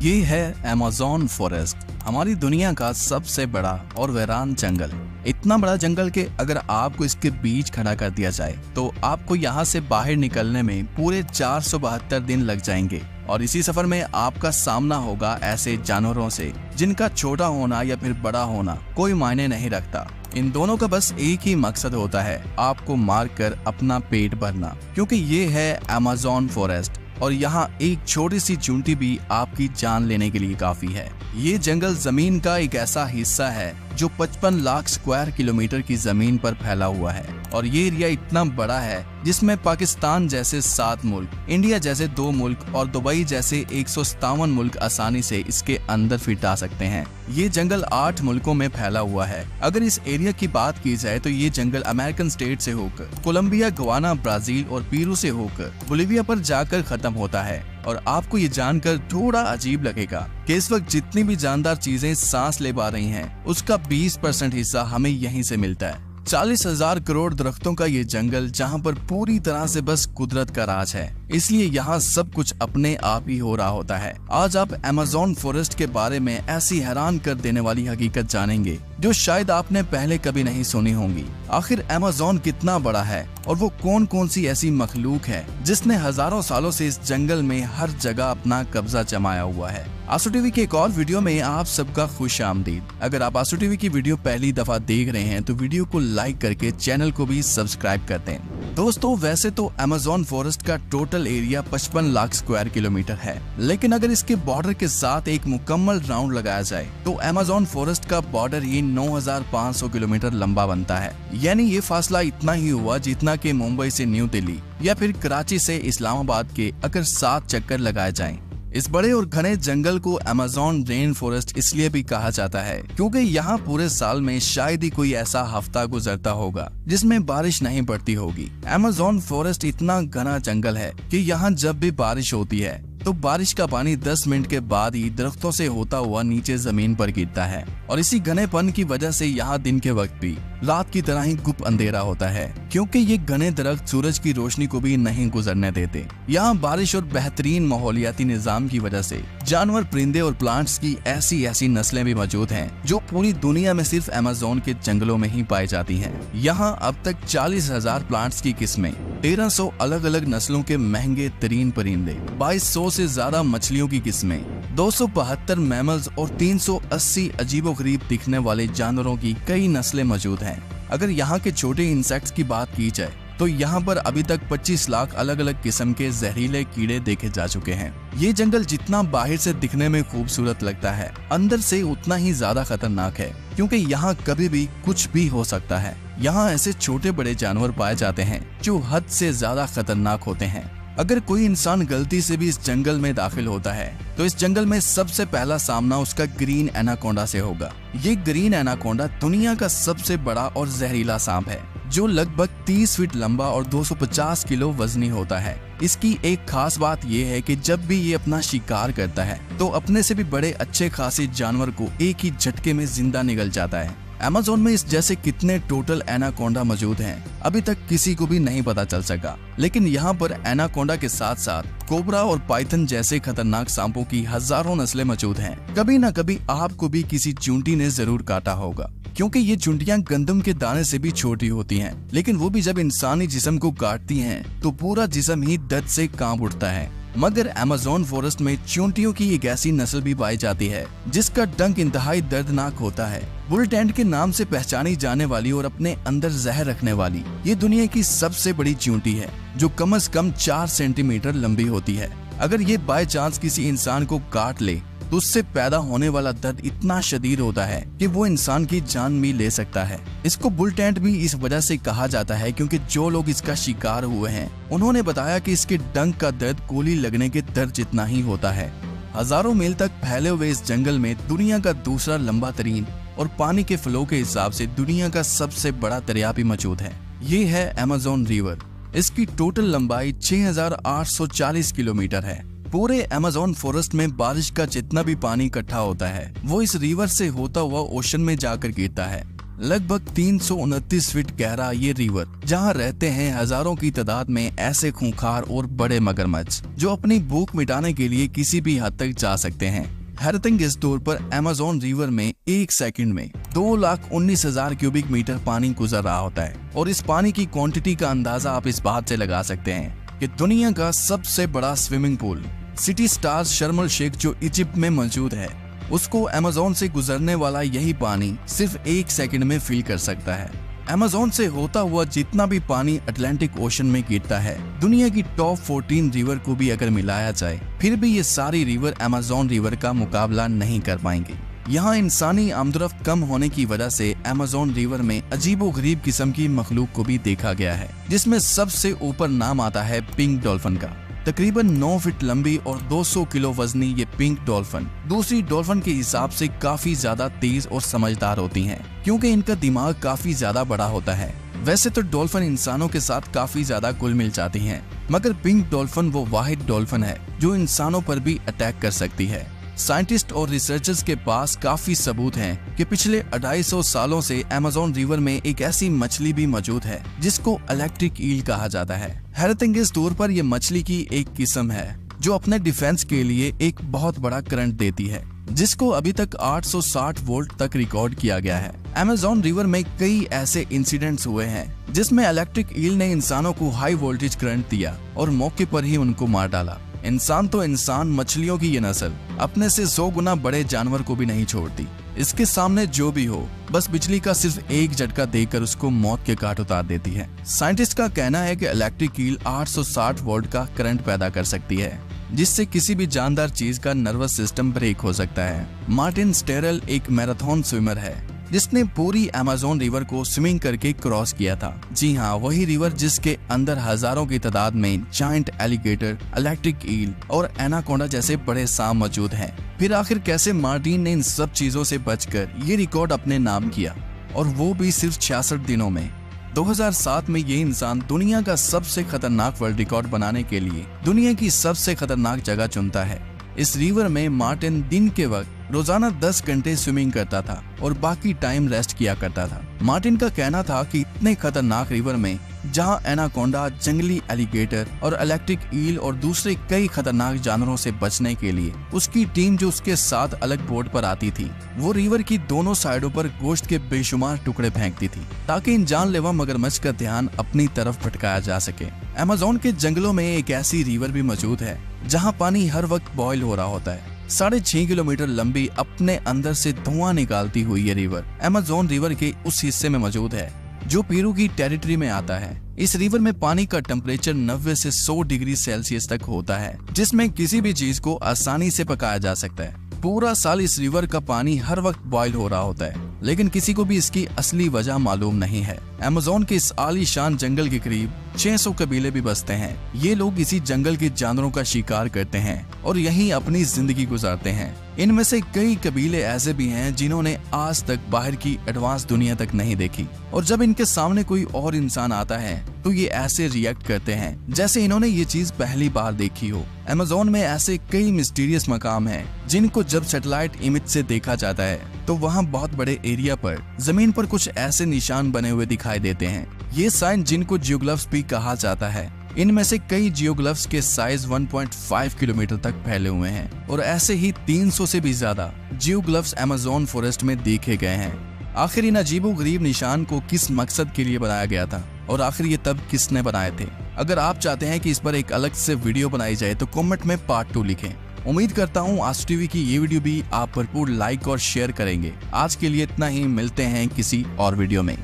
ये है Amazon forest, हमारी दुनिया का सबसे बड़ा और वीरान जंगल। इतना बड़ा जंगल के अगर आपको इसके बीच खड़ा कर दिया जाए तो आपको यहाँ से बाहर निकलने में पूरे 472 दिन लग जाएंगे। और इसी सफर में आपका सामना होगा ऐसे जानवरों से जिनका छोटा होना या फिर बड़ा होना कोई मायने नहीं रखता। इन दोनों का बस एक ही मकसद होता है, आपको मारकर अपना पेट भरना, क्योंकि ये है अमेज़न फॉरेस्ट और यहाँ एक छोटी सी चूंटी भी आपकी जान लेने के लिए काफी है। ये जंगल जमीन का एक ऐसा हिस्सा है जो 55 लाख स्क्वायर किलोमीटर की जमीन पर फैला हुआ है और ये एरिया इतना बड़ा है जिसमें पाकिस्तान जैसे 7 मुल्क, इंडिया जैसे 2 मुल्क और दुबई जैसे 157 मुल्क आसानी से इसके अंदर फिट आ सकते हैं। ये जंगल 8 मुल्कों में फैला हुआ है। अगर इस एरिया की बात की जाए तो ये जंगल अमेरिकन स्टेट से होकर कोलंबिया, गवाना, ब्राजील और पेरू से होकर बोलिविया पर जाकर खत्म होता है। और आपको ये जानकर थोड़ा अजीब लगेगा कि इस वक्त जितनी भी जानदार चीजें सांस ले पा रही हैं, उसका 20% हिस्सा हमें यहीं से मिलता है। 40,000 करोड़ दरख्तों का ये जंगल जहाँ पर पूरी तरह से बस कुदरत का राज है, इसलिए यहाँ सब कुछ अपने आप ही हो रहा होता है। आज आप अमेज़न फॉरेस्ट के बारे में ऐसी हैरान कर देने वाली हकीकत जानेंगे जो शायद आपने पहले कभी नहीं सुनी होंगी। आखिर अमेज़न कितना बड़ा है और वो कौन कौन सी ऐसी मखलूक है जिसने हजारों सालों से इस जंगल में हर जगह अपना कब्जा जमाया हुआ है। आंसू टीवी के एक और वीडियो में आप सबका खुश आमदीद। अगर आप आंसू टीवी की वीडियो पहली दफा देख रहे हैं तो वीडियो को लाइक करके चैनल को भी सब्सक्राइब कर दें। दोस्तों, वैसे तो अमेज़न फॉरेस्ट का total area 55 lakh square kilometre है, लेकिन अगर इसके बॉर्डर के साथ एक मुकम्मल राउंड लगाया जाए तो अमेज़न फॉरेस्ट का बॉर्डर ही 9,500 किलोमीटर लंबा बनता है। यानी ये फासला इतना ही हुआ जितना कि मुंबई से न्यू दिल्ली या फिर कराची से इस्लामाबाद के अगर 7 चक्कर लगाए जाएं। इस बड़े और घने जंगल को अमेज़न रेन फॉरेस्ट इसलिए भी कहा जाता है क्योंकि यहाँ पूरे साल में शायद ही कोई ऐसा हफ्ता गुजरता होगा जिसमें बारिश नहीं पड़ती होगी। अमेज़न फॉरेस्ट इतना घना जंगल है कि यहाँ जब भी बारिश होती है तो बारिश का पानी 10 मिनट के बाद ही दरख्तों से होता हुआ नीचे जमीन पर गिरता है और इसी घनेपन की वजह से यहाँ दिन के वक्त भी रात की तरह ही गुप अंधेरा होता है, क्योंकि ये घने दरख्त सूरज की रोशनी को भी नहीं गुजरने देते। यहाँ बारिश और बेहतरीन माहौलियाती निजाम की वजह से जानवर, परिंदे और प्लांट्स की ऐसी नस्लें भी मौजूद हैं जो पूरी दुनिया में सिर्फ अमेज़न के जंगलों में ही पाई जाती हैं। यहाँ अब तक 40,000 प्लांट्स की किस्में, 1300 अलग अलग नस्लों के महंगे तरीन परिंदे, 2200 से ज्यादा मछलियों की किस्में, 272 मैमल्स और 380 अजीबोगरीब दिखने वाले जानवरों की कई नस्लें मौजूद हैं। अगर यहाँ के छोटे इंसेक्ट्स की बात की जाए तो यहाँ पर अभी तक 25 लाख अलग अलग किस्म के जहरीले कीड़े देखे जा चुके हैं। ये जंगल जितना बाहर से दिखने में खूबसूरत लगता है, अंदर से उतना ही ज्यादा खतरनाक है, क्योंकि यहाँ कभी भी कुछ भी हो सकता है। यहाँ ऐसे छोटे बड़े जानवर पाए जाते हैं जो हद से ज्यादा खतरनाक होते हैं। अगर कोई इंसान गलती से भी इस जंगल में दाखिल होता है तो इस जंगल में सबसे पहला सामना उसका ग्रीन एनाकोंडा से होगा। ये ग्रीन एनाकोंडा दुनिया का सबसे बड़ा और जहरीला सांप है जो लगभग 30 फीट लंबा और 250 किलो वजनी होता है। इसकी एक खास बात यह है कि जब भी ये अपना शिकार करता है तो अपने से भी बड़े अच्छे खासे जानवर को एक ही झटके में जिंदा निगल जाता है। अमेज़न में इस जैसे कितने टोटल एनाकोंडा मौजूद हैं अभी तक किसी को भी नहीं पता चल सका, लेकिन यहाँ पर एनाकोंडा के साथ साथ कोबरा और पाइथन जैसे खतरनाक सांपों की हजारों नस्लें मौजूद हैं। कभी न कभी आपको भी किसी चूंटी ने जरूर काटा होगा, क्योंकि ये चूंटियां गंदम के दाने से भी छोटी होती हैं, लेकिन वो भी जब इंसानी जिस्म को काटती हैं तो पूरा जिस्म ही दर्द से कांप उठता है। मगर अमेज़न फॉरेस्ट में चूंटियों की एक ऐसी नस्ल भी पाई जाती है जिसका डंक इंतहाई दर्दनाक होता है। बुल टेंट के नाम से पहचानी जाने वाली और अपने अंदर जहर रखने वाली ये दुनिया की सबसे बड़ी चूंटी है जो कम से कम 4 सेंटीमीटर लंबी होती है। अगर ये बाय चांस किसी इंसान को काट ले तो उससे पैदा होने वाला दर्द इतना शदीद होता है कि वो इंसान की जान भी ले सकता है। इसको बुल टेंट भी इस वजह से कहा जाता है क्योंकि जो लोग इसका शिकार हुए हैं उन्होंने बताया कि इसके डंक का दर्द गोली लगने के दर्द जितना ही होता है। हजारों मील तक फैले हुए इस जंगल में दुनिया का दूसरा लंबा तरीन और पानी के फ्लो के हिसाब से दुनिया का सबसे बड़ा दरिया भी मौजूद है। ये है अमेज़न रिवर। इसकी टोटल लंबाई 6,840 किलोमीटर है। पूरे अमेज़न फॉरेस्ट में बारिश का जितना भी पानी इकट्ठा होता है वो इस रिवर से होता हुआ ओशन में जाकर गिरता है। लगभग 329 फीट गहरा ये रिवर, जहाँ रहते हैं हजारों की तादाद में ऐसे खूंखार और बड़े मगरमच्छ जो अपनी भूख मिटाने के लिए किसी भी हद तक जा सकते हैं। हैरतिंग इस तौर पर अमेज़न रिवर में एक सेकंड में 2,19,000 क्यूबिक मीटर पानी गुजर रहा होता है। और इस पानी की क्वांटिटी का अंदाजा आप इस बात से लगा सकते हैं कि दुनिया का सबसे बड़ा स्विमिंग पूल सिटी स्टार्स शर्म अल शेख जो इजिप्ट में मौजूद है, उसको अमेज़न से गुजरने वाला यही पानी सिर्फ एक सेकंड में फिल कर सकता है। अमेज़न से होता हुआ जितना भी पानी अटलांटिक ओशन में गिरता है, दुनिया की टॉप 14 रिवर को भी अगर मिलाया जाए, फिर भी ये सारी रिवर अमेज़न रिवर का मुकाबला नहीं कर पाएंगे। यहाँ इंसानी आमदरफ्त कम होने की वजह से अमेज़न रिवर में अजीबोगरीब किस्म की मखलूक को भी देखा गया है, जिसमें सबसे ऊपर नाम आता है पिंक डॉल्फिन का। तकरीबन 9 फीट लंबी और 200 किलो वजनी ये पिंक डॉल्फिन दूसरी डॉल्फिन के हिसाब से काफी ज्यादा तेज और समझदार होती हैं, क्योंकि इनका दिमाग काफी ज्यादा बड़ा होता है। वैसे तो डॉल्फिन इंसानों के साथ काफी ज्यादा घुल मिल जाती हैं, मगर पिंक डॉल्फिन वो वाहिद डॉल्फिन है जो इंसानों पर भी अटैक कर सकती है। साइंटिस्ट और रिसर्चर्स के पास काफी सबूत हैं कि पिछले 250 सालों से अमेज़न रिवर में एक ऐसी मछली भी मौजूद है जिसको इलेक्ट्रिक ईल कहा जाता है। हैरतअंगेज तौर पर यह मछली की एक किस्म है जो अपने डिफेंस के लिए एक बहुत बड़ा करंट देती है, जिसको अभी तक 860 वोल्ट तक रिकॉर्ड किया गया है। अमेज़न रिवर में कई ऐसे इंसिडेंट्स हुए हैं जिसमें इलेक्ट्रिक ईल ने इंसानों को हाई वोल्टेज करंट दिया और मौके पर ही उनको मार डाला। इंसान तो इंसान, मछलियों की ये नस्ल अपने से 100 गुना बड़े जानवर को भी नहीं छोड़ती। इसके सामने जो भी हो, बस बिजली का सिर्फ एक झटका देकर उसको मौत के घाट उतार देती है। साइंटिस्ट का कहना है कि इलेक्ट्रिक ईल 860 वोल्ट का करंट पैदा कर सकती है, जिससे किसी भी जानदार चीज का नर्वस सिस्टम ब्रेक हो सकता है। मार्टिन स्टेरल एक मैराथन स्विमर है जिसने पूरी अमेज़न रिवर को स्विमिंग करके क्रॉस किया था। जी हाँ, वही रिवर जिसके अंदर हजारों की तादाद में जायंट एलिगेटर, इलेक्ट्रिक ईल और एनाकोंडा जैसे बड़े सांप मौजूद हैं। फिर आखिर कैसे मार्टिन ने इन सब चीजों से बचकर ये रिकॉर्ड अपने नाम किया, और वो भी सिर्फ 66 दिनों में। 2007 में ये इंसान दुनिया का सबसे खतरनाक वर्ल्ड रिकॉर्ड बनाने के लिए दुनिया की सबसे खतरनाक जगह चुनता है। इस रिवर में मार्टिन दिन के वक्त रोजाना 10 घंटे स्विमिंग करता था और बाकी टाइम रेस्ट किया करता था। मार्टिन का कहना था कि इतने खतरनाक रिवर में जहां एनाकोंडा, जंगली एलिगेटर और इलेक्ट्रिक ईल और दूसरे कई खतरनाक जानवरों से बचने के लिए उसकी टीम जो उसके साथ अलग बोट पर आती थी, वो रिवर की दोनों साइडों पर गोश्त के बेशुमार टुकड़े फेंकती थी ताकि इन जानलेवा मगरमच्छ का ध्यान अपनी तरफ भटकाया जा सके। अमेज़न के जंगलों में एक ऐसी रिवर भी मौजूद है जहाँ पानी हर वक्त बॉयल हो रहा होता है। 6.5 किलोमीटर लंबी, अपने अंदर से धुआं निकालती हुई ये रिवर अमेज़न रिवर के उस हिस्से में मौजूद है जो पेरू की टेरिटरी में आता है। इस रिवर में पानी का टेम्परेचर 90 से 100 डिग्री सेल्सियस तक होता है, जिसमें किसी भी चीज को आसानी से पकाया जा सकता है। पूरा साल इस रिवर का पानी हर वक्त बॉयल हो रहा होता है, लेकिन किसी को भी इसकी असली वजह मालूम नहीं है। अमेज़न के इस आलीशान जंगल के करीब 600 कबीले भी बसते हैं। ये लोग इसी जंगल के जानवरों का शिकार करते हैं और यहीं अपनी जिंदगी गुजारते हैं। इनमें से कई कबीले ऐसे भी हैं जिन्होंने आज तक बाहर की एडवांस दुनिया तक नहीं देखी, और जब इनके सामने कोई और इंसान आता है तो ये ऐसे रिएक्ट करते हैं जैसे इन्होंने ये चीज पहली बार देखी हो। अमेज़न में ऐसे कई मिस्टीरियस मकाम हैं जिनको जब सैटेलाइट इमेज से देखा जाता है तो वहाँ बहुत बड़े एरिया पर जमीन पर कुछ ऐसे निशान बने हुए दिखाई देते हैं। ये साइन जिनको जियोग्लिफ्स भी कहा जाता है, इनमें से कई जियोग्लिफ्स के साइज 1.5 किलोमीटर तक फैले हुए हैं और ऐसे ही 300 से भी ज्यादा जियोग्लिफ्स अमेज़न फॉरेस्ट में देखे गए हैं। आखिर इन अजीबोगरीब निशान को किस मकसद के लिए बनाया गया था और आखिर ये तब किसने बनाए थे? अगर आप चाहते हैं कि इस पर एक अलग से वीडियो बनाई जाए तो कमेंट में पार्ट 2 लिखें। उम्मीद करता हूँ आज टीवी की ये वीडियो भी आप भरपूर लाइक और शेयर करेंगे। आज के लिए इतना ही, मिलते हैं किसी और वीडियो में।